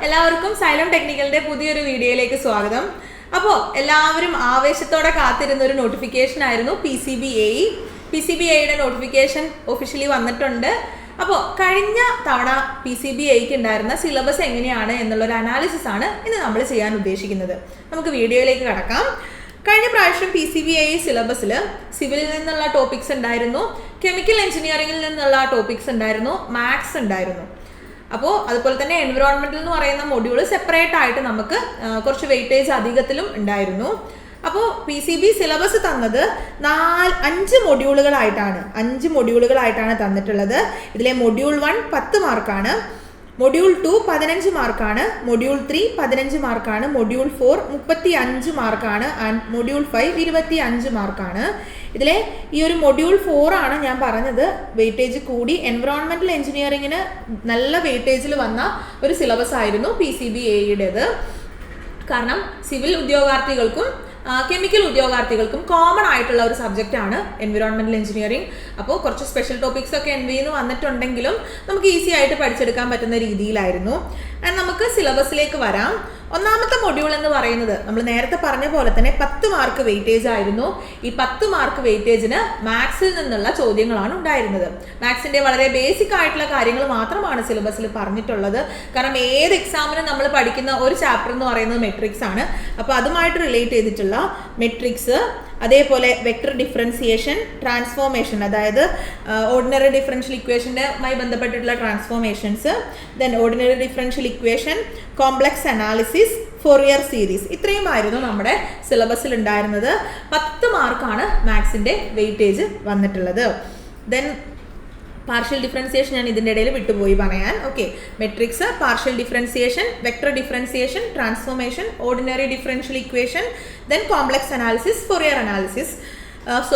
എല്ലാവർക്കും സൈലം ടെക്നിക്കലിന്റെ പുതിയൊരു വീഡിയോയിലേക്ക് സ്വാഗതം. അപ്പോൾ എല്ലാവരും ആവേശത്തോടെ കാത്തിരുന്ന ഒരു നോട്ടിഫിക്കേഷൻ ആയിരുന്നു PCBAയുടെ നോട്ടിഫിക്കേഷൻ ഒഫീഷ്യലി വന്നിട്ടുണ്ട്. അപ്പോൾ കഴിഞ്ഞ തവണ PCBAക്ക് ഉണ്ടായിരുന്ന സിലബസ് എങ്ങനെയാണ് എന്നുള്ളൊരു അനാലിസിസ് ആണ് ഇന്ന് നമ്മൾ ചെയ്യാൻ ഉദ്ദേശിക്കുന്നത്. നമുക്ക് വീഡിയോയിലേക്ക് കടക്കാം. കഴിഞ്ഞ പ്രാവശ്യം PCBA സിലബസിൽ സിവിലിൽ നിന്നുള്ള ടോപ്പിക്സ് ഉണ്ടായിരുന്നു, കെമിക്കൽ എഞ്ചിനീയറിംഗിൽ നിന്നുള്ള ടോപ്പിക്സ് ഉണ്ടായിരുന്നു, മാത്സ് ഉണ്ടായിരുന്നു. അപ്പോൾ അതുപോലെ തന്നെ എൻവിറോൺമെന്റൽ എന്ന് പറയുന്ന മൊഡ്യൂൾ സെപ്പറേറ്റ് ആയിട്ട് നമുക്ക് കുറച്ച് വെയിറ്റേജ് അധികത്തിലും ഉണ്ടായിരുന്നു. അപ്പോൾ PCB സിലബസ് തന്നത് 5 മൊഡ്യൂളുകളായിട്ടാണ് തന്നിട്ടുള്ളത്. ഇതിലെ മൊഡ്യൂൾ 1 10 മാർക്കാണ്, മൊഡ്യൂൾ 2 15 മാർക്കാണ്, മൊഡ്യൂൾ 3 15 മാർക്കാണ്, മൊഡ്യൂൾ 4 35 മാർക്കാണ് ആൻഡ് മൊഡ്യൂൾ 5 25 മാർക്കാണ്. ഇതിലെ ഈ ഒരു മൊഡ്യൂൾ 4 ആണ് ഞാൻ പറഞ്ഞത് വെയിറ്റേജ് കൂടി എൻവിറോൺമെന്റൽ എഞ്ചിനീയറിംഗിന് നല്ല വെയിറ്റേജിൽ വന്ന ഒരു സിലബസ് ആയിരുന്നു PCBAയുടേത്. കാരണം സിവിൽ ഉദ്യോഗാർത്ഥികൾക്കും കെമിക്കൽ ഉദ്യോഗാർത്ഥികൾക്കും കോമൺ ആയിട്ടുള്ള ഒരു സബ്ജക്റ്റ് ആണ് എൻവിറോൺമെന്റൽ എഞ്ചിനീയറിംഗ്. അപ്പോൾ കുറച്ച് സ്പെഷ്യൽ ടോപ്പിക്സ് ഒക്കെ NVന്ന് വന്നിട്ടുണ്ടെങ്കിലും നമുക്ക് ഈസി ആയിട്ട് പഠിച്ചെടുക്കാൻ പറ്റുന്ന രീതിയിലായിരുന്നു. നമുക്ക് സിലബസിലേക്ക് വരാം. ഒന്നാമത്തെ മൊഡ്യൂൾ എന്ന് പറയുന്നത് നമ്മൾ നേരത്തെ പറഞ്ഞ പോലെ തന്നെ 10 മാർക്ക് വെയിറ്റേജ് ആയിരുന്നു. ഈ 10 മാർക്ക് വെയിറ്റേജിന് മാത്സിൽ നിന്നുള്ള ചോദ്യങ്ങളാണ് ഉണ്ടായിരുന്നത്. മാത്സിന്റെ വളരെ ബേസിക് ആയിട്ടുള്ള കാര്യങ്ങൾ മാത്രമാണ് സിലബസിൽ പറഞ്ഞിട്ടുള്ളത്. കാരണം ഏത് എക്സാമിനും നമ്മൾ പഠിക്കുന്ന ഒരു ചാപ്റ്റർ എന്ന് പറയുന്നത് മെട്രിക്സ് ആണ്. അപ്പോൾ അതുമായിട്ട് റിലേറ്റ് ചെയ്തിട്ടുള്ള മെട്രിക്സ്, അതേപോലെ വെക്ടർ ഡിഫറൻസിയേഷൻ, ട്രാൻസ്ഫോർമേഷൻ, അതായത് ഓർഡിനറി ഡിഫറൻഷ്യൽ ഇക്വേഷനുമായി ബന്ധപ്പെട്ടിട്ടുള്ള transformations, then ordinary differential equation, complex analysis, Fourier series, ഇത്രയുമായിരുന്നു നമ്മുടെ സിലബസിൽ ഉണ്ടായിരുന്നത്. 10 മാർക്കാണ് മാത്സിന്റെ വെയിറ്റേജ് വന്നിട്ടുള്ളത്. ദെൻ പാർഷ്യൽ ഡിഫറൻസിയേഷൻ ഞാൻ ഇതിൻ്റെ ഇടയിൽ വിട്ടുപോയി പറയാൻ. Okay, matrix, partial differentiation, vector differentiation, transformation, ordinary differential equation, then complex analysis,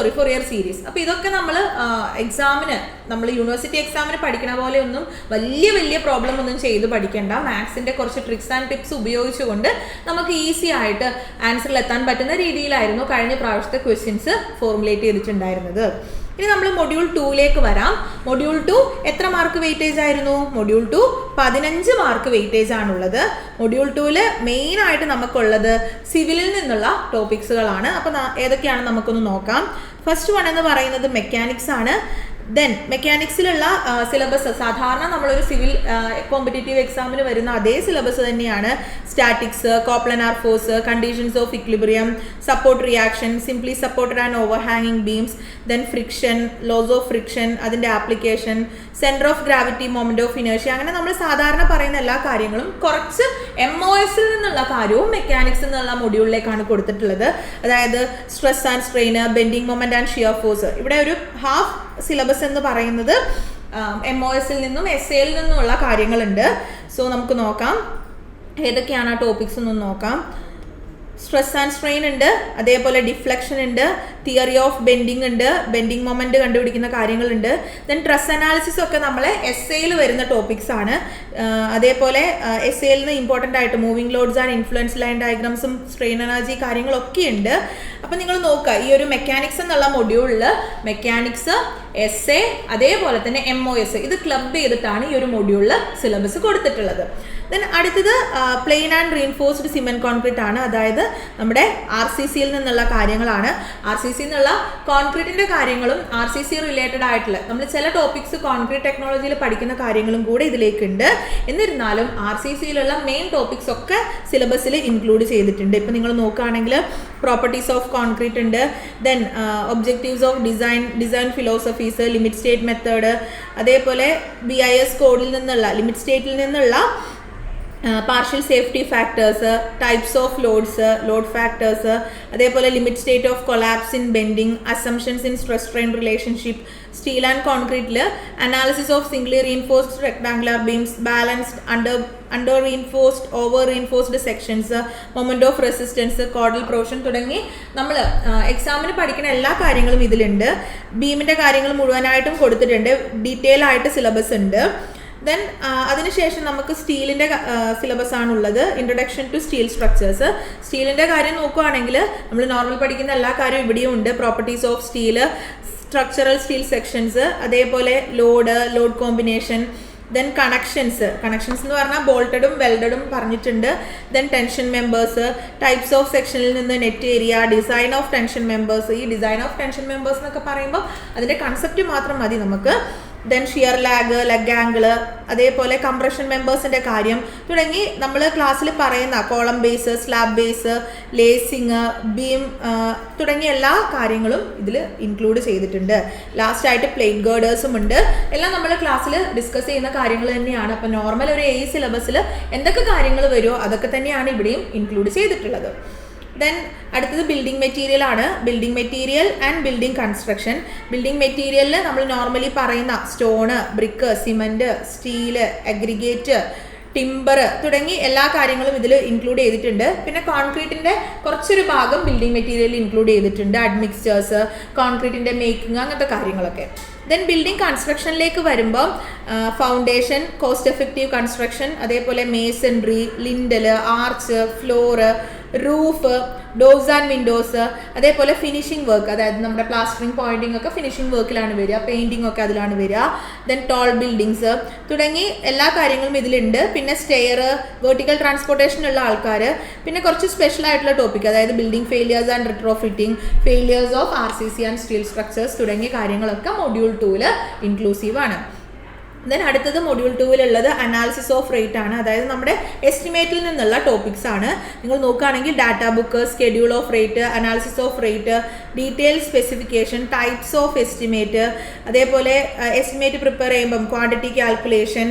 Fourier series. അപ്പോൾ ഇതൊക്കെ നമ്മൾ നമ്മൾ യൂണിവേഴ്സിറ്റി എക്സാമിന് പഠിക്കണ പോലെ ഒന്നും വലിയ പ്രോബ്ലം ഒന്നും ചെയ്ത് പഠിക്കേണ്ട. മാത്സിന്റെ കുറച്ച് ട്രിക്സ് ആൻഡ് ടിപ്സ് ഉപയോഗിച്ചുകൊണ്ട് നമുക്ക് ഈസി ആയിട്ട് ആൻസറിൽ എത്താൻ പറ്റുന്ന രീതിയിലായിരുന്നു കഴിഞ്ഞ പ്രാവശ്യത്തെ ക്വസ്റ്റ്യൻസ് ഫോർമുലേറ്റ് ചെയ്തിട്ടുണ്ടായിരുന്നത്. ഇനി നമ്മൾ മൊഡ്യൂൾ 2ലേക്ക് വരാം. മൊഡ്യൂൾ 2 എത്ര മാർക്ക് വെയിറ്റേജ് ആയിരുന്നു? മൊഡ്യൂൾ 2 15 മാർക്ക് വെയിറ്റേജ് ആണുള്ളത്. മൊഡ്യൂൾ 2ല് മെയിൻ ആയിട്ട് നമുക്കുള്ളത് സിവിലിൽ നിന്നുള്ള ടോപ്പിക്സുകളാണ്. അപ്പോൾ ഏതൊക്കെയാണ് നമുക്കൊന്ന് നോക്കാം. ഫസ്റ്റ് വൺ എന്ന് പറയുന്നത് മെക്കാനിക്സ് ആണ്. ദെൻ മെക്കാനിക്സിലുള്ള സിലബസ് സാധാരണ നമ്മളൊരു സിവിൽ കോമ്പറ്റേറ്റീവ് എക്സാമിന് വരുന്ന അതേ സിലബസ് തന്നെയാണ്. Statics, coplanar force, conditions of equilibrium, support reaction, simply supported and ഓവർ ഹാങ്ങിങ് beams, then friction, laws of friction, അതിൻ്റെ application, centre of gravity, moment of inertia, അങ്ങനെ നമ്മൾ സാധാരണ പറയുന്ന എല്ലാ കാര്യങ്ങളും കുറച്ച് MOSൽ നിന്നുള്ള കാര്യവും മെക്കാനിക്സിൽ നിന്നുള്ള മൊഡ്യൂളിലേക്കാണ് കൊടുത്തിട്ടുള്ളത്. അതായത് stress and strain, bending moment and shear force. ഇവിടെ ഒരു ഹാഫ് സിലബസ് എന്ന് പറയുന്നത് MOSൽ നിന്നും SAയിൽ നിന്നുമുള്ള കാര്യങ്ങളുണ്ട്. സോ നമുക്ക് നോക്കാം ഏതൊക്കെയാണ് ആ ടോപ്പിക്സ് എന്നൊന്ന് നോക്കാം. സ്ട്രെസ് ആൻഡ് സ്ട്രെയിൻ ഉണ്ട്, അതേപോലെ ഡിഫ്ലക്ഷൻ ഉണ്ട്, തിയറി ഓഫ് ബെൻഡിങ് ഉണ്ട്, ബെൻഡിങ് മൊമെന്റ് കണ്ടുപിടിക്കുന്ന കാര്യങ്ങളുണ്ട്. ദെൻ സ്ട്രെസ് അനാലിസിസ് ഒക്കെ നമ്മളെ SAയിൽ വരുന്ന ടോപ്പിക്സ് ആണ്. അതേപോലെ SAയിൽ നിന്ന് ഇമ്പോർട്ടൻ്റ് ആയിട്ട് moving loads and influence line ഡയഗ്രാംസും സ്ട്രെയിൻ എനർജി കാര്യങ്ങളൊക്കെ ഉണ്ട്. അപ്പം നിങ്ങൾ നോക്കുക, ഈ ഒരു മെക്കാനിക്സ് എന്നുള്ള മൊഡ്യൂളിൽ മെക്കാനിക്സ്, SA, അതേപോലെ തന്നെ MOS ഇത് ക്ലബ് ചെയ്തിട്ടാണ് ഈ ഒരു മൊഡ്യൂളിൽ സിലബസ് കൊടുത്തിട്ടുള്ളത്. ദെൻ അടുത്തത് plain and reinforced cement concrete ആണ്. അതായത് നമ്മുടെ RCCയിൽ നിന്നുള്ള കാര്യങ്ങളാണ്. RCC എന്നുള്ള കോൺക്രീറ്റിന്റെ കാര്യങ്ങളും RCC റിലേറ്റഡ് ആയിട്ടുള്ള നമ്മൾ ചില ടോപ്പിക്സ് കോൺക്രീറ്റ് ടെക്നോളജിയിൽ പഠിക്കുന്ന കാര്യങ്ങളും കൂടെ ഇതിലേക്കുണ്ട്. എന്നിരുന്നാലും RCCയിലുള്ള മെയിൻ ടോപ്പിക്സ് ഒക്കെ സിലബസിൽ ഇൻക്ലൂഡ് ചെയ്തിട്ടുണ്ട്. ഇപ്പം നിങ്ങൾ നോക്കുകയാണെങ്കിൽ പ്രോപ്പർട്ടീസ് ഓഫ് കോൺക്രീറ്റ് ഉണ്ട്, then objectives of design philosophies, limit state method, അതേപോലെ BIS കോഡിൽ നിന്നുള്ള ലിമിറ്റ് സ്റ്റേറ്റിൽ നിന്നുള്ള partial safety factors, types of load factors, അതേപോലെ limit state of collapse in bending, assumptions in stress strain relationship, steel and കോൺക്രീറ്റിൽ analysis of singly reinforced rectangular beams, balanced under reinforced, over reinforced sections, moment of resistance, codal provision തുടങ്ങി നമ്മൾ എക്സാമിന് പഠിക്കുന്ന എല്ലാ കാര്യങ്ങളും ഇതിലുണ്ട്. ബീമിൻ്റെ കാര്യങ്ങൾ മുഴുവനായിട്ടും കൊടുത്തിട്ടുണ്ട്, ഡീറ്റെയിൽ ആയിട്ട് സിലബസ് ഉണ്ട്. ദെൻ അതിനുശേഷം നമുക്ക് സ്റ്റീലിൻ്റെ സിലബസ് ആണുള്ളത്. Introduction to steel structures. സ്റ്റീലിൻ്റെ കാര്യം നോക്കുകയാണെങ്കിൽ നമ്മൾ നോർമൽ പഠിക്കുന്ന എല്ലാ കാര്യവും ഇവിടെയും ഉണ്ട്. Properties of steel, structural steel sections, അതേപോലെ ലോഡ് കോമ്പിനേഷൻ, ദെൻ കണക്ഷൻസ് എന്ന് പറഞ്ഞാൽ ബോൾട്ടഡും വെൽഡഡും പറഞ്ഞിട്ടുണ്ട്. Then tension members, types of സെക്ഷനിൽ നിന്ന് net area, design of tension members. ഈ ഡിസൈൻ ഓഫ് ടെൻഷൻ മെമ്പേഴ്സ് എന്നൊക്കെ പറയുമ്പോൾ അതിൻ്റെ കൺസെപ്റ്റ് മാത്രം മതി നമുക്ക്. Then shear lag, leg angle, അതേപോലെ കംപ്രഷൻ മെമ്പേഴ്സിൻ്റെ കാര്യം തുടങ്ങി നമ്മൾ ക്ലാസ്സിൽ പറയുന്ന column base, slab base, lacing, beam തുടങ്ങിയ എല്ലാ കാര്യങ്ങളും ഇതിൽ ഇൻക്ലൂഡ് ചെയ്തിട്ടുണ്ട്. ലാസ്റ്റായിട്ട് പ്ലേറ്റ് ഗേർഡേഴ്സും ഉണ്ട്. എല്ലാം നമ്മൾ ക്ലാസ്സിൽ ഡിസ്കസ് ചെയ്യുന്ന കാര്യങ്ങൾ തന്നെയാണ്. അപ്പോൾ നോർമൽ ഒരു AE സിലബസിൽ എന്തൊക്കെ കാര്യങ്ങൾ വരുമോ അതൊക്കെ തന്നെയാണ് ഇവിടെയും ഇൻക്ലൂഡ് ചെയ്തിട്ടുള്ളത്. ദെൻ അടുത്തത് ബിൽഡിംഗ് മെറ്റീരിയൽ ആണ്. Building material and building construction. Building മെറ്റീരിയലിൽ നമ്മൾ നോർമലി പറയുന്ന stone, brick, cement, steel, aggregate, timber തുടങ്ങി എല്ലാ കാര്യങ്ങളും ഇതിൽ ഇൻക്ലൂഡ് ചെയ്തിട്ടുണ്ട്. പിന്നെ കോൺക്രീറ്റിൻ്റെ കുറച്ചൊരു ഭാഗം ബിൽഡിംഗ് മെറ്റീരിയലിൽ ഇൻക്ലൂഡ് ചെയ്തിട്ടുണ്ട്. അഡ്മിക്സ്ചേഴ്സ്, കോൺക്രീറ്റിൻ്റെ മേക്കിംഗ്, അങ്ങനത്തെ കാര്യങ്ങളൊക്കെ. ദെൻ ബിൽഡിംഗ് കൺസ്ട്രക്ഷനിലേക്ക് വരുമ്പോൾ ഫൗണ്ടേഷൻ, കോസ്റ്റ് എഫക്റ്റീവ് കൺസ്ട്രക്ഷൻ, അതേപോലെ masonry, lintel, arch, floor, roof, doors and windows, അതേപോലെ ഫിനിഷിംഗ് വർക്ക്, അതായത് നമ്മുടെ പ്ലാസ്റ്ററിംഗ് പോയിന്റിംഗ് ഒക്കെ ഫിനിഷിംഗ് വർക്കിലാണ് വരിക, പെയിന്റിംഗ് ഒക്കെ അതിലാണ് വരിക. ദെൻ ടോൾ ബിൽഡിങ്സ് തുടങ്ങി എല്ലാ കാര്യങ്ങളും ഇതിലുണ്ട്. പിന്നെ സ്റ്റെയർ, വെർട്ടിക്കൽ ട്രാൻസ്പോർട്ടേഷനുള്ള ആൾക്കാർ, പിന്നെ കുറച്ച് സ്പെഷ്യൽ ആയിട്ടുള്ള ടോപ്പിക്, അതായത് building failures and retrofitting, failures of RCC and steel structures തുടങ്ങിയ കാര്യങ്ങളൊക്കെ മൊഡ്യൂൾ 2 ഇൻക്ലൂസീവ് ആണ്. ദെൻ അടുത്തത് മൊഡ്യൂൾ 2 അനാലിസിസ് ഓഫ് റേറ്റ് ആണ്. അതായത് നമ്മുടെ എസ്റ്റിമേറ്റിൽ നിന്നുള്ള ടോപ്പിക്സ് ആണ്. നിങ്ങൾ നോക്കുകയാണെങ്കിൽ data book, schedule of rate, analysis of rate, detail specification, types of estimate, അതേപോലെ എസ്റ്റിമേറ്റ് പ്രിപ്പയർ ചെയ്യുമ്പം ക്വാണ്ടിറ്റി കാൽക്കുലേഷൻ,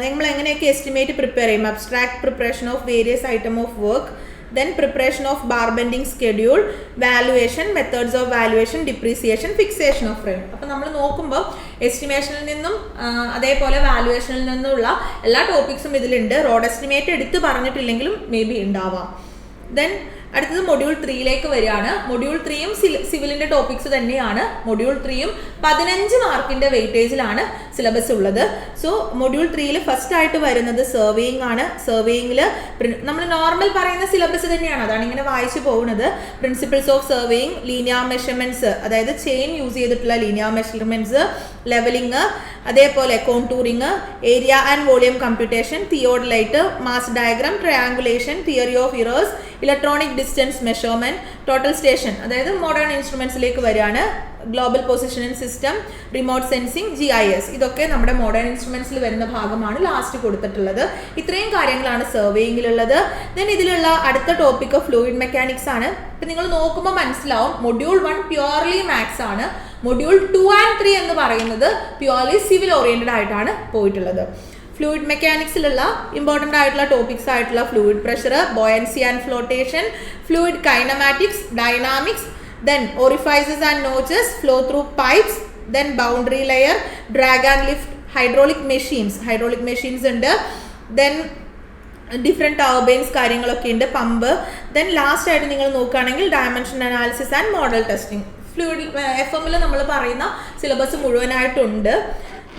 നമ്മൾ എങ്ങനെയൊക്കെ എസ്റ്റിമേറ്റ് പ്രിപ്പയർ ചെയ്യും, abstract preparation of various item of work, then preparation of bar bending schedule, valuation, methods of valuation, depreciation, fixation of rent. അപ്പോൾ നമ്മൾ നോക്കുമ്പോൾ എസ്റ്റിമേഷനിൽ നിന്നും അതേപോലെ വാലുവേഷനിൽ നിന്നുള്ള എല്ലാ ടോപ്പിക്സും ഇതിലുണ്ട്. റോഡ് എസ്റ്റിമേറ്റ് എടുത്ത് പറഞ്ഞിട്ടില്ലെങ്കിലും മേ ബി ഉണ്ടാവാം. ദെൻ അടുത്തത് മൊഡ്യൂൾ 3 വരികയാണ്. മൊഡ്യൂൾ 3യും സിവിലിൻ്റെ ടോപ്പിക്സ് തന്നെയാണ്. മൊഡ്യൂൾ 3യും 15 മാർക്കിൻ്റെ വെയിറ്റേജിലാണ് സിലബസ് ഉള്ളത്. സോ മൊഡ്യൂൾ 3 ഫസ്റ്റ് ആയിട്ട് വരുന്നത് സർവേയിങ് ആണ്. സർവേയിങ്ങിൽ നമ്മൾ നോർമൽ പറയുന്ന സിലബസ് തന്നെയാണ്, അതാണ് ഇങ്ങനെ വായിച്ചു പോകുന്നത്. Principles of surveying, linear measurements, അതായത് ചെയിൻ യൂസ് ചെയ്തിട്ടുള്ള ലീനിയർ മെഷർമെൻറ്റ്സ്, ലെവലിംഗ്, അതേപോലെ contouring, area and volume computation, theodolite, mass diagram, triangulation, theory of errors, electronic distance measurement, total station, അതായത് മോഡേൺ ഇൻസ്ട്രുമെൻറ്റ്സിലേക്ക് വരികയാണ്. Global positioning system, remote sensing, GIS, ഇതൊക്കെ നമ്മുടെ modern ഇൻസ്ട്രുമെൻറ്റ്സിൽ വരുന്ന ഭാഗമാണ് last കൊടുത്തിട്ടുള്ളത്. ഇത്രയും കാര്യങ്ങളാണ് സർവേയിങ്ങിലുള്ളത്. ദെൻ ഇതിലുള്ള അടുത്ത ടോപ്പിക് ഫ്ലൂയിഡ് മെക്കാനിക്സ് ആണ്. ഇപ്പം നിങ്ങൾ നോക്കുമ്പോൾ മനസ്സിലാവും മൊഡ്യൂൾ 1 പ്യുവർലി മാത്സ് ആണ്. മൊഡ്യൂൾ 2 and 3 എന്ന് പറയുന്നത് പ്യുവർലി സിവിൽ ഓറിയന്റഡ് ആയിട്ടാണ് പോയിട്ടുള്ളത്. ഫ്ലൂയിഡ് മെക്കാനിക്സിലുള്ള ഇമ്പോർട്ടൻ്റ് ആയിട്ടുള്ള ടോപ്പിക്സ് ആയിട്ടുള്ള fluid pressure, buoyancy and flotation, fluid kinematics, dynamics, then orifices and notches, flow through pipes, then boundary layer, drag and lift, hydraulic machines ഉണ്ട്. then different turbines കാര്യങ്ങളൊക്കെ ഉണ്ട്, pump. Then last ആയിട്ട് നിങ്ങൾ നോക്കുകയാണെങ്കിൽ dimension analysis and model testing. Fluid FM നമ്മൾ പറയുന്ന syllabus മുഴുവനായിട്ടുണ്ട്.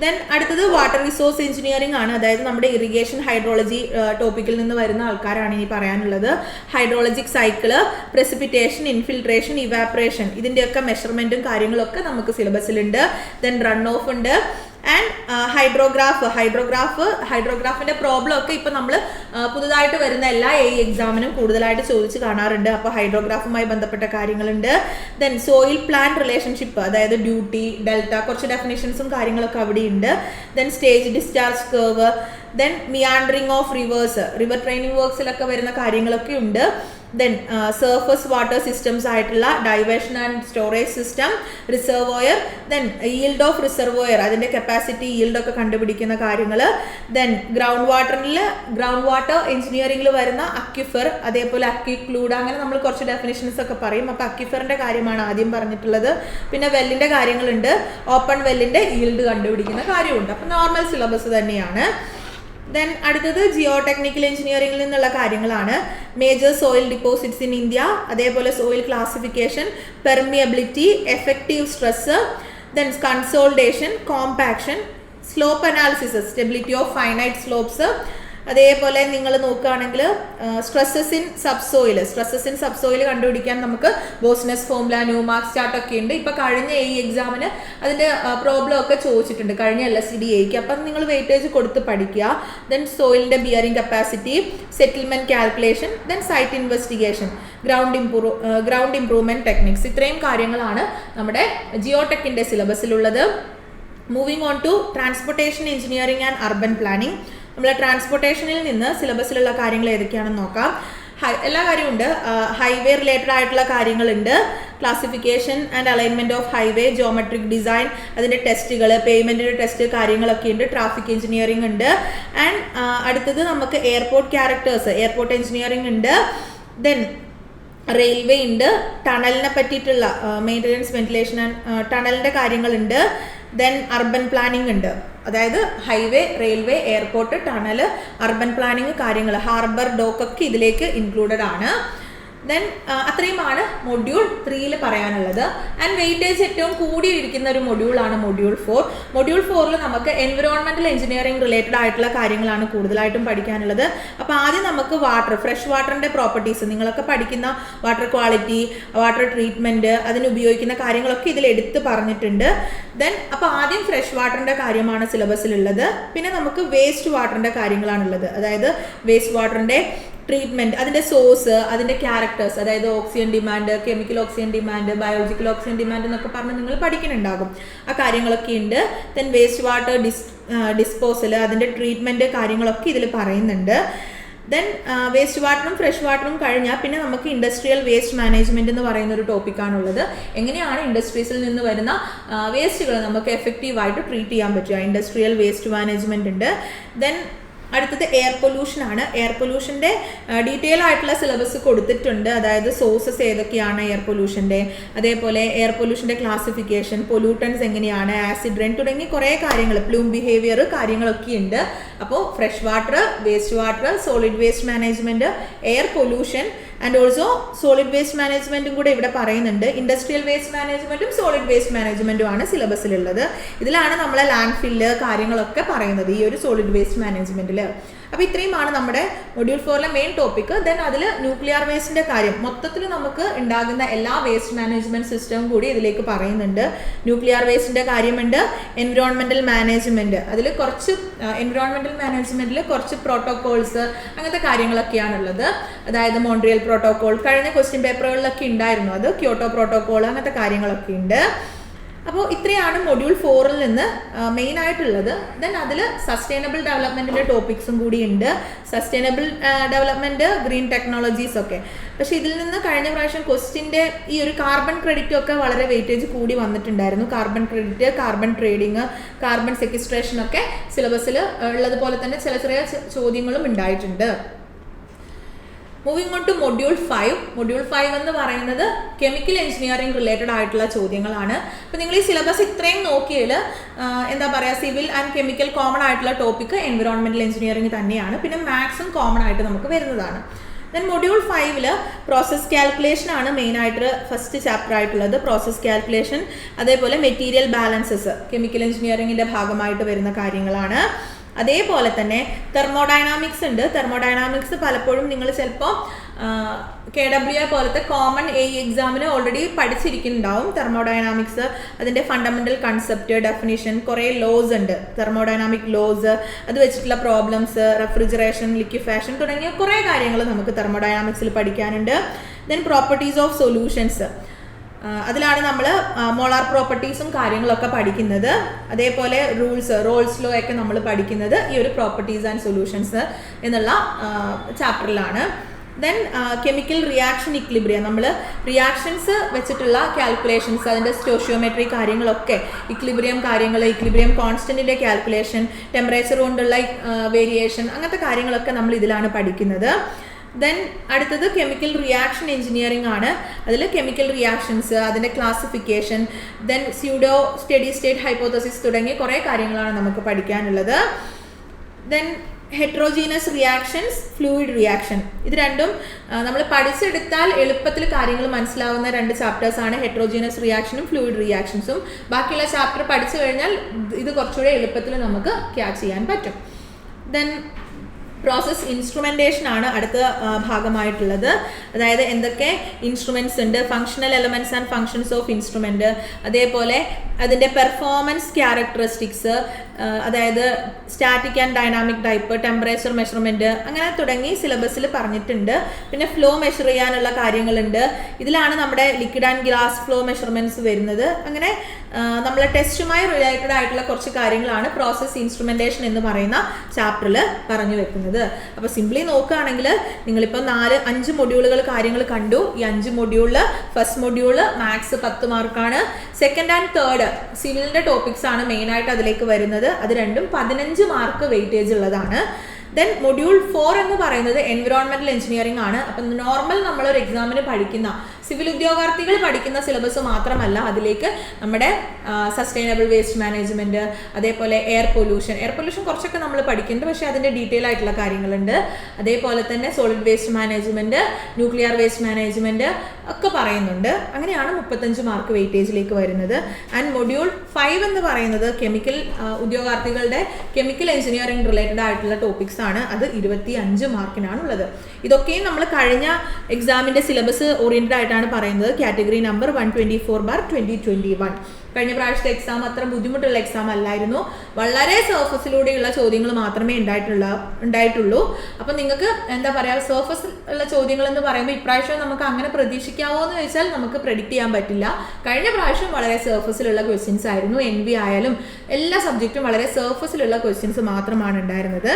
Then അടുത്തത് water resource engineering ആണ്. അതായത് നമ്മുടെ ഇറിഗേഷൻ ഹൈഡ്രോളജി ടോപ്പിക്കിൽ നിന്ന് വരുന്ന ആൾക്കാരാണ് ഇനി പറയാനുള്ളത്. Hydrologic cycle, precipitation, infiltration, evaporation, ഇതിൻ്റെയൊക്കെ മെഷർമെൻറ്റും കാര്യങ്ങളൊക്കെ നമുക്ക് സിലബസിലുണ്ട്. ദെൻ റൺ ഓഫ് ഉണ്ട്. ആൻഡ് ഹൈഡ്രോഗ്രാഫിൻ്റെ പ്രോബ്ലം ഒക്കെ ഇപ്പം നമ്മൾ പുതുതായിട്ട് വരുന്ന എല്ലാ എക്സാമിനും കൂടുതലായിട്ട് ചോദിച്ച് കാണാറുണ്ട്. അപ്പോൾ ഹൈഡ്രോഗ്രാഫുമായി ബന്ധപ്പെട്ട കാര്യങ്ങളുണ്ട്. ദെൻ സോയിൽ പ്ലാന്റ് റിലേഷൻഷിപ്പ്, അതായത് ഡ്യൂട്ടി, ഡെൽറ്റ, കുറച്ച് ഡെഫിനേഷൻസും കാര്യങ്ങളൊക്കെ അവിടെ ഉണ്ട്. Then stage discharge curve, then meandering of rivers, river training വർക്ക്സിലൊക്കെ വരുന്ന കാര്യങ്ങളൊക്കെ ഉണ്ട്. ദെൻ സർഫസ് വാട്ടർ സിസ്റ്റംസ് ആയിട്ടുള്ള diversion and storage system, reservoir, then yield of reservoir, അതിൻ്റെ കപ്പാസിറ്റി, ഈൽഡൊക്കെ കണ്ടുപിടിക്കുന്ന കാര്യങ്ങൾ. ദെൻ ഗ്രൗണ്ട് വാട്ടർ എഞ്ചിനീയറിംഗിൽ വരുന്ന അക്വിഫർ, അതേപോലെ അക്വിക്ലൂഡ്, അങ്ങനെ നമ്മൾ കുറച്ച് ഡെഫിനേഷൻസ് ഒക്കെ പറയും. അപ്പോൾ അക്വിഫറിൻ്റെ കാര്യമാണ് ആദ്യം പറഞ്ഞിട്ടുള്ളത്. പിന്നെ വെല്ലിൻ്റെ കാര്യങ്ങളുണ്ട്, ഓപ്പൺ വെല്ലിൻ്റെ ഈൽഡ് കണ്ടുപിടിക്കുന്ന കാര്യമുണ്ട്. അപ്പോൾ നോർമൽ സിലബസ് തന്നെയാണ്. ദെൻ അടുത്തത് ജിയോ ടെക്നിക്കൽ എഞ്ചിനീയറിംഗിൽ നിന്നുള്ള കാര്യങ്ങളാണ്. Major soil deposits in India, അതേപോലെ soil classification, permeability, effective stress, then consolidation, compaction, slope analysis, stability of finite slopes, അതേപോലെ നിങ്ങൾ നോക്കുകയാണെങ്കിൽ സ്ട്രെസ്സസ് ഇൻ സബ്സോയിൽ കണ്ടുപിടിക്കാൻ നമുക്ക് ബോസ്നസ് ഫോർമുല, ന്യൂമാർക്ക് ചാർട്ട് ഒക്കെ ഉണ്ട്. ഇപ്പം കഴിഞ്ഞ ഈ എക്സാമിന് അതിൻ്റെ പ്രോബ്ലം ഒക്കെ ചോദിച്ചിട്ടുണ്ട് കഴിഞ്ഞ LSCDAക്ക്. അപ്പം നിങ്ങൾ വെയിറ്റേജ് കൊടുത്ത് പഠിക്കുക. ദെൻ സോയിലിൻ്റെ bearing capacity, settlement calculation, then site investigation, ground improvement techniques, ഇത്രയും കാര്യങ്ങളാണ് നമ്മുടെ ജിയോടെക്കിൻ്റെ സിലബസിലുള്ളത്. Moving on to transportation engineering and urban planning. നമ്മൾ ട്രാൻസ്പോർട്ടേഷനിൽ നിന്ന് സിലബസിലുള്ള കാര്യങ്ങൾ ഏതൊക്കെയാണെന്ന് നോക്കാം. എല്ലാ കാര്യമുണ്ട്. ഹൈവേ റിലേറ്റഡ് ആയിട്ടുള്ള കാര്യങ്ങളുണ്ട്. Classification and alignment of highway, geometric design, അതിൻ്റെ ടെസ്റ്റുകൾ, പേയ്മെൻറ്റിൻ്റെ ടെസ്റ്റ് കാര്യങ്ങളൊക്കെ ഉണ്ട്. ട്രാഫിക് എഞ്ചിനീയറിംഗ് ഉണ്ട്. ആൻഡ് അടുത്തത് നമുക്ക് എയർപോർട്ട് ക്യാരക്ടേഴ്സ്, എയർപോർട്ട് എഞ്ചിനീയറിംഗ് ഉണ്ട്. ദെൻ റെയിൽവേ ഉണ്ട്. ടണലിനെ പറ്റിയിട്ടുള്ള മെയിൻ്റനൻസ്, വെന്റിലേഷൻ ആൻഡ് ടണലിൻ്റെ കാര്യങ്ങളുണ്ട്. ദെൻ അർബൻ പ്ലാനിങ് ഉണ്ട്. അതായത് highway, railway, airport, tunnel, urban planning കാര്യങ്ങൾ, ഹാർബർ, ഡോക്കൊക്കെ ഇതിലേക്ക് ഇൻക്ലൂഡഡ് ആണ്. ദെൻ അത്രയുമാണ് മൊഡ്യൂൾ 3 പറയാനുള്ളത്. ആൻഡ് വെയിറ്റേജ് ഏറ്റവും കൂടിയിരിക്കുന്ന ഒരു മൊഡ്യൂളാണ് മൊഡ്യൂൾ 4. മൊഡ്യൂൾ 4 നമുക്ക് എൻവിറോൺമെൻറ്റൽ എഞ്ചിനീയറിംഗ് റിലേറ്റഡ് ആയിട്ടുള്ള കാര്യങ്ങളാണ് കൂടുതലായിട്ടും പഠിക്കാനുള്ളത്. അപ്പോൾ ആദ്യം നമുക്ക് ഫ്രഷ് വാട്ടറിൻ്റെ പ്രോപ്പർട്ടീസ്, നിങ്ങളൊക്കെ പഠിക്കുന്ന വാട്ടർ ക്വാളിറ്റി, വാട്ടർ ട്രീറ്റ്മെൻറ്റ്, അതിന് ഉപയോഗിക്കുന്ന കാര്യങ്ങളൊക്കെ ഇതിൽ എടുത്ത് പറഞ്ഞിട്ടുണ്ട്. ദെൻ അപ്പോൾ ആദ്യം ഫ്രഷ് വാട്ടറിൻ്റെ കാര്യമാണ് സിലബസിലുള്ളത്. പിന്നെ നമുക്ക് വേസ്റ്റ് വാട്ടറിൻ്റെ കാര്യങ്ങളാണുള്ളത്. അതായത് വേസ്റ്റ് വാട്ടറിൻ്റെ ട്രീറ്റ്മെൻറ്റ്, അതിൻ്റെ സോഴ്സ്, അതിൻ്റെ ക്യാരക്ടേഴ്സ്, അതായത് oxygen demand, chemical oxygen demand, biological oxygen demand എന്നൊക്കെ പറഞ്ഞ് നിങ്ങൾ പഠിക്കുന്നുണ്ടാകും. ആ കാര്യങ്ങളൊക്കെ ഉണ്ട്. ദെൻ വേസ്റ്റ് വാട്ടർ ഡിസ്പോസൽ, അതിൻ്റെ ട്രീറ്റ്മെൻറ്റ് കാര്യങ്ങളൊക്കെ ഇതിൽ പറയുന്നുണ്ട്. ദെൻ വേസ്റ്റ് വാട്ടറും ഫ്രഷ് വാട്ടറും കഴിഞ്ഞാൽ പിന്നെ നമുക്ക് ഇൻഡസ്ട്രിയൽ വേസ്റ്റ് മാനേജ്മെൻറ്റ് എന്ന് പറയുന്ന ഒരു ടോപ്പിക്കാണുള്ളത്. എങ്ങനെയാണ് ഇൻഡസ്ട്രീസിൽ നിന്ന് വരുന്ന വേസ്റ്റുകൾ നമുക്ക് എഫക്റ്റീവായിട്ട് ട്രീറ്റ് ചെയ്യാൻ പറ്റുക, ഇൻഡസ്ട്രിയൽ വേസ്റ്റ് മാനേജ്മെൻറ്റ് ഉണ്ട്. ദെൻ അടുത്തത് എയർ പൊല്യൂഷൻ ആണ്. എയർ പൊല്യൂഷൻ്റെ ഡീറ്റെയിൽ ആയിട്ടുള്ള സിലബസ് കൊടുത്തിട്ടുണ്ട്. അതായത് സോഴ്സസ് ഏതൊക്കെയാണ് എയർ പൊല്യൂഷൻ്റെ, അതേപോലെ എയർ പൊല്യൂഷൻ്റെ ക്ലാസിഫിക്കേഷൻ, പൊല്യൂട്ടൻസ് എങ്ങനെയാണ്, ആസിഡ് റെയിൻ തുടങ്ങി കുറേ കാര്യങ്ങൾ, പ്ലൂം ബിഹേവിയർ കാര്യങ്ങളൊക്കെ ഉണ്ട്. അപ്പോൾ fresh water, waste water, solid waste management, air pollution and also solid waste മാനേജ്മെൻറ്റും കൂടെ ഇവിടെ പറയുന്നുണ്ട്. ഇൻഡസ്ട്രിയൽ വേസ്റ്റ് മാനേജ്മെൻറ്റും സോളിഡ് വേസ്റ്റ് മാനേജ്മെൻറ്റും ആണ് സിലബസിലുള്ളത്. ഇതിലാണ് നമ്മളെ ലാൻഡ് ഫില്ല് കാര്യങ്ങളൊക്കെ പറയുന്നത് ഈ ഒരു സോളിഡ് വേസ്റ്റ് മാനേജ്മെൻറ്റിൽ. അപ്പോൾ ഇത്രയുമാണ് നമ്മുടെ മൊഡ്യൂൾ 4 മെയിൻ ടോപ്പിക്ക്. ദെൻ അതിൽ ന്യൂക്ലിയർ വേസ്റ്റിൻ്റെ കാര്യം, മൊത്തത്തിൽ നമുക്ക് ഉണ്ടാകുന്ന എല്ലാ വേസ്റ്റ് മാനേജ്മെൻറ്റ് സിസ്റ്റവും കൂടി ഇതിലേക്ക് പറയുന്നുണ്ട്. ന്യൂക്ലിയർ വേസ്റ്റിൻ്റെ കാര്യമുണ്ട്. എൻവിറോൺമെൻറ്റൽ മാനേജ്മെൻറ്റ്, അതിൽ കുറച്ച് എൻവിറോൺമെൻറ്റൽ മാനേജ്മെൻറ്റിൽ കുറച്ച് പ്രോട്ടോകോൾസ് അങ്ങനത്തെ കാര്യങ്ങളൊക്കെയാണുള്ളത്. അതായത് മോൺട്രിയൽ പ്രോട്ടോകോൾ കഴിഞ്ഞ ക്വസ്റ്റ്യൻ പേപ്പറുകളിലൊക്കെ ഉണ്ടായിരുന്നു, അത് ക്യോട്ടോ പ്രോട്ടോകോൾ അങ്ങനത്തെ കാര്യങ്ങളൊക്കെ ഉണ്ട്. അപ്പോൾ ഇത്രയാണ് മൊഡ്യൂൾ 4 നിന്ന് മെയിൻ ആയിട്ടുള്ളത്. ദെൻ അതിൽ സസ്റ്റൈനബിൾ ഡെവലപ്മെൻറ്റിൻ്റെ ടോപ്പിക്സും കൂടി ഉണ്ട്. സസ്റ്റൈനബിൾ ഡെവലപ്മെൻറ്റ്, ഗ്രീൻ ടെക്നോളജീസ് ഒക്കെ. പക്ഷേ ഇതിൽ നിന്ന് കഴിഞ്ഞ പ്രാവശ്യം ക്വസ്റ്റിൻ്റെ ഈ ഒരു കാർബൺ ക്രെഡിറ്റും ഒക്കെ വളരെ വെയിറ്റേജ് കൂടി വന്നിട്ടുണ്ടായിരുന്നു. Carbon credit, carbon trading, carbon sequestration ഒക്കെ സിലബസിൽ ഉള്ളതുപോലെ തന്നെ ചില ചെറിയ ചോദ്യങ്ങളും ഉണ്ടായിട്ടുണ്ട്. Moving on to module 5. Module 5 എന്ന് പറയുന്നത് കെമിക്കൽ എഞ്ചിനീയറിംഗ് റിലേറ്റഡ് ആയിട്ടുള്ള ചോദ്യങ്ങളാണ്. അപ്പോൾ നിങ്ങൾ ഈ സിലബസ് ഇത്രയും നോക്കിയാൽ എന്താ പറയുക, സിവിൽ ആൻഡ് കെമിക്കൽ കോമൺ ആയിട്ടുള്ള ടോപ്പിക്ക് എൻവിറോൺമെൻറ്റൽ എഞ്ചിനീയറിംഗ് തന്നെയാണ്. പിന്നെ മാത്സും കോമൺ ആയിട്ട് നമുക്ക് വരുന്നതാണ്. ദെൻ മൊഡ്യൂൾ 5 പ്രോസസ് കാൽക്കുലേഷൻ ആണ് മെയിനായിട്ട് ഫസ്റ്റ് ചാപ്റ്റർ ആയിട്ടുള്ളത്. പ്രോസസ് കാൽക്കുലേഷൻ, അതേപോലെ മെറ്റീരിയൽ ബാലൻസസ് കെമിക്കൽ എഞ്ചിനീയറിംഗിൻ്റെ ഭാഗമായിട്ട് വരുന്ന കാര്യങ്ങളാണ്. അതേപോലെ തന്നെ തെർമോഡൈനാമിക്സ് ഉണ്ട്. തെർമോഡൈനാമിക്സ് പലപ്പോഴും നിങ്ങൾ ചിലപ്പോൾ KWA പോലത്തെ കോമൺ എക്സാമിന് ഓൾറെഡി പഠിച്ചിരിക്കുന്നുണ്ടാവും. തെർമോഡൈനാമിക്സ്, അതിൻ്റെ ഫണ്ടമെൻ്റൽ കൺസെപ്റ്റ്, ഡെഫിനിഷൻ, കുറേ ലോസ് ഉണ്ട്, തെർമോഡൈനാമിക് ലോസ്, അത് വെച്ചിട്ടുള്ള പ്രോബ്ലംസ്, റെഫ്രിജറേഷൻ, ലിക്വിഫാഷൻ തുടങ്ങിയ കുറേ കാര്യങ്ങൾ നമുക്ക് തെർമോഡൈനാമിക്സിൽ പഠിക്കാനുണ്ട്. ദെൻ പ്രോപ്പർട്ടീസ് ഓഫ് സൊല്യൂഷൻസ്, അതിലാണ് നമ്മൾ മോളാർ പ്രോപ്പർട്ടീസും കാര്യങ്ങളൊക്കെ പഠിക്കുന്നത്. അതേപോലെ റോൾസ് ലോ ഒക്കെ നമ്മൾ പഠിക്കുന്നത് ഈ ഒരു പ്രോപ്പർട്ടീസ് ആൻഡ് സൊല്യൂഷൻസ് എന്നുള്ള ചാപ്റ്ററിലാണ്. ദെൻ കെമിക്കൽ റിയാക്ഷൻ ഇക്ലിബ്രിയം, നമ്മൾ റിയാക്ഷൻസ് വെച്ചിട്ടുള്ള കാൽക്കുലേഷൻസ്, അതിൻ്റെ സ്റ്റോഷിയോമെട്രി കാര്യങ്ങളൊക്കെ, ഇക്ലിബ്രിയം കാര്യങ്ങൾ, ഇക്ലിബ്രിയം കോൺസ്റ്റൻറ്റിൻ്റെ കാൽക്കുലേഷൻ, ടെമ്പറേച്ചർ കൊണ്ടുള്ള വേരിയേഷൻ, അങ്ങനത്തെ കാര്യങ്ങളൊക്കെ നമ്മൾ ഇതിലാണ് പഠിക്കുന്നത്. ദെൻ അടുത്തത് കെമിക്കൽ റിയാക്ഷൻ എഞ്ചിനീയറിംഗ് ആണ്. അതിൽ കെമിക്കൽ റിയാക്ഷൻസ്, അതിൻ്റെ classification, then pseudo steady state hypothesis തുടങ്ങിയ കുറേ കാര്യങ്ങളാണ് നമുക്ക് പഠിക്കാനുള്ളത്. Then heterogeneous reactions, fluid reaction, ഇത് രണ്ടും നമ്മൾ പഠിച്ചെടുത്താൽ എളുപ്പത്തിൽ കാര്യങ്ങൾ മനസ്സിലാവുന്ന രണ്ട് ചാപ്റ്റേഴ്സാണ് ഹെട്രോജീനസ് റിയാക്ഷനും ഫ്ലൂയിഡ് റിയാക്ഷൻസും. ബാക്കിയുള്ള ചാപ്റ്റർ പഠിച്ചു കഴിഞ്ഞാൽ ഇത് കുറച്ചുകൂടെ എളുപ്പത്തിൽ നമുക്ക് ക്യാച്ച് ചെയ്യാൻ പറ്റും. ദെൻ പ്രോസസ് ഇൻസ്ട്രുമെൻറ്റേഷൻ ആണ് അടുത്ത ഭാഗമായിട്ടുള്ളത്. അതായത് എന്തൊക്കെ ഇൻസ്ട്രുമെൻറ്റ്സ് ഉണ്ട്, functional elements and functions of instrument, അതേപോലെ അതിൻ്റെ പെർഫോമൻസ് ക്യാരക്ടറിസ്റ്റിക്സ്, അതായത് static and dynamic type, temperature measurement, അങ്ങനെ തുടങ്ങി സിലബസിൽ പറഞ്ഞിട്ടുണ്ട്. പിന്നെ ഫ്ലോ മെഷർ ചെയ്യാനുള്ള കാര്യങ്ങളുണ്ട്. ഇതിലാണ് നമ്മുടെ liquid and gas flow measurements വരുന്നത്. അങ്ങനെ നമ്മളെ ടെസ്റ്റുമായി റിലേറ്റഡ് ആയിട്ടുള്ള കുറച്ച് കാര്യങ്ങളാണ് പ്രോസസ് ഇൻസ്ട്രുമെൻറ്റേഷൻ എന്ന് പറയുന്ന ചാപ്റ്ററിൽ പറഞ്ഞു വെക്കുന്നത്. അപ്പോൾ സിംപ്ലി നോക്കുകയാണെങ്കിൽ നിങ്ങളിപ്പോൾ 4-5 മൊഡ്യൂളുകൾ കാര്യങ്ങൾ കണ്ടു. ഈ 5 മൊഡ്യൂളിൽ ഫസ്റ്റ് മൊഡ്യൂള് മാത്സ് 10 മാർക്കാണ്. സെക്കൻഡ് ആൻഡ് തേർഡ് സിവിലിൻ്റെ ടോപ്പിക്സ് ആണ് മെയിനായിട്ട് അതിലേക്ക് വരുന്നത്. അത് രണ്ടും 15 മാർക്ക് വെയിറ്റേജ് ഉള്ളതാണ്. ദെൻ മൊഡ്യൂൾ 4 എന്ന് പറയുന്നത് എൻവിറോൺമെന്റൽ എഞ്ചിനീയറിംഗ് ആണ്. അപ്പം നോർമൽ നമ്മളൊരു എക്സാമിന് പഠിക്കുന്ന സിവിൽ ഉദ്യോഗാർത്ഥികൾ പഠിക്കുന്ന സിലബസ് മാത്രമല്ല, അതിലേക്ക് നമ്മുടെ സസ്റ്റൈനബിൾ വേസ്റ്റ് മാനേജ്മെൻറ്റ്, അതേപോലെ എയർ പൊല്യൂഷൻ കുറച്ചൊക്കെ നമ്മൾ പഠിക്കുന്നുണ്ട്, പക്ഷേ അതിൻ്റെ ഡീറ്റെയിൽ ആയിട്ടുള്ള കാര്യങ്ങളുണ്ട്. അതേപോലെ തന്നെ solid waste management, nuclear waste management ഒക്കെ പറയുന്നുണ്ട്. അങ്ങനെയാണ് 35 മാർക്ക് വെയിറ്റേജിലേക്ക് വരുന്നത്. ആൻഡ് മൊഡ്യൂൾ 5 എന്ന് പറയുന്നത് കെമിക്കൽ ഉദ്യോഗാർത്ഥികളുടെ കെമിക്കൽ എഞ്ചിനീയറിംഗ് റിലേറ്റഡ് ആയിട്ടുള്ള ടോപ്പിക്സ് ആണ്. അത് 25 മാർക്കിനാണുള്ളത്. ഇതൊക്കെയും നമ്മൾ കഴിഞ്ഞ എക്സാമിൻ്റെ സിലബസ് ഓറിയൻറ്റഡ് ആയിട്ടാണ് പറയുന്നത്. Category number 124/2021. കഴിഞ്ഞ പ്രാവശ്യത്തെ എക്സാം അത്ര ബുദ്ധിമുട്ടുള്ള എക്സാം അല്ലായിരുന്നു. വളരെ സർഫസിലൂടെയുള്ള ചോദ്യങ്ങൾ മാത്രമേ ഉണ്ടായിട്ടുള്ളൂ. അപ്പം നിങ്ങൾക്ക് എന്താ പറയുക, സർഫസ് ഉള്ള ചോദ്യങ്ങൾ എന്ന് പറയുമ്പോൾ ഇപ്രാവശ്യം നമുക്ക് അങ്ങനെ പ്രതീക്ഷിക്കാവോ എന്ന് ചോദിച്ചാൽ നമുക്ക് പ്രെഡിക്റ്റ് ചെയ്യാൻ പറ്റില്ല. കഴിഞ്ഞ പ്രാവശ്യം വളരെ സർഫസിലുള്ള ക്വസ്റ്റ്യൻസ് ആയിരുന്നു. NV ആയാലും എല്ലാ സബ്ജക്റ്റും വളരെ സർഫസിലുള്ള ക്വസ്റ്റ്യൻസ് മാത്രമാണ് ഉണ്ടായിരുന്നത്.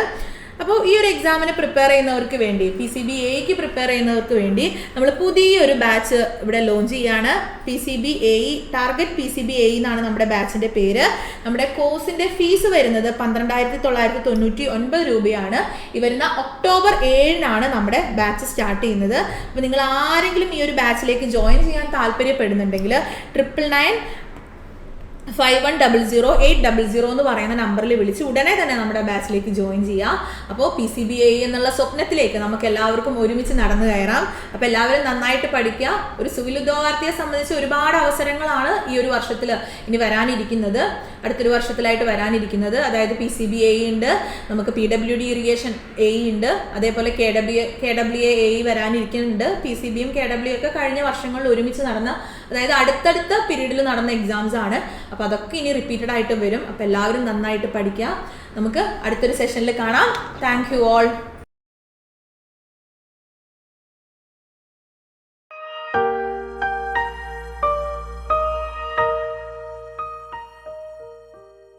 അപ്പോൾ ഈ ഒരു എക്സാമിന് പ്രിപ്പയർ ചെയ്യുന്നവർക്ക് വേണ്ടി, PCB-AE പ്രിപ്പയർ ചെയ്യുന്നവർക്ക് വേണ്ടി നമ്മൾ പുതിയൊരു ബാച്ച് ഇവിടെ ലോഞ്ച് ചെയ്യാണ്. PCB-AE ടാർഗറ്റ് PCB-AE എന്നാണ് നമ്മുടെ ബാച്ചിൻ്റെ പേര്. നമ്മുടെ കോഴ്സിൻ്റെ ഫീസ് വരുന്നത് 12,999 രൂപയാണ്. ഈ വരുന്ന ഒക്ടോബർ 7-നാണ് നമ്മുടെ ബാച്ച് സ്റ്റാർട്ട് ചെയ്യുന്നത്. അപ്പോൾ നിങ്ങൾ ആരെങ്കിലും ഈ ഒരു ബാച്ചിലേക്ക് ജോയിൻ ചെയ്യാൻ താല്പര്യപ്പെടുന്നുണ്ടെങ്കിൽ 9995100800 എന്ന് പറയുന്ന നമ്പറിൽ വിളിച്ച് ഉടനെ തന്നെ നമ്മുടെ ബാച്ചിലേക്ക് ജോയിൻ ചെയ്യാം. അപ്പോൾ PCB-AE എന്നുള്ള സ്വപ്നത്തിലേക്ക് നമുക്ക് എല്ലാവർക്കും ഒരുമിച്ച് നടന്നു കയറാം. അപ്പോൾ എല്ലാവരും നന്നായിട്ട് പഠിക്കുക. ഒരു സിവിൽ ഉദ്യോഗാർത്ഥിയെ സംബന്ധിച്ച് ഒരുപാട് അവസരങ്ങളാണ് ഈ ഒരു വർഷത്തിൽ ഇനി വരാനിരിക്കുന്നത്, അടുത്തൊരു വർഷത്തിലായിട്ട് വരാനിരിക്കുന്നത്. അതായത് PCB-AE ഉണ്ട്, നമുക്ക് PWD ഇറിഗേഷൻ AE ഉണ്ട്, അതേപോലെ KWA-AE വരാനിരിക്കുന്നുണ്ട്. PCBയും KWA ഒക്കെ കഴിഞ്ഞ വർഷങ്ങളിൽ ഒരുമിച്ച് നടന്ന, അതായത് അടുത്തടുത്ത പീരീഡിൽ നടന്ന എക്സാംസ് ആണ്. അപ്പോൾ അതൊക്കെ ഇനി റിപ്പീറ്റഡ് ആയിട്ട് വരും. അപ്പോൾ എല്ലാവരും നന്നായിട്ട് പഠിക്കുക. നമുക്ക് അടുത്തൊരു സെഷനിൽ കാണാം. Thank you all.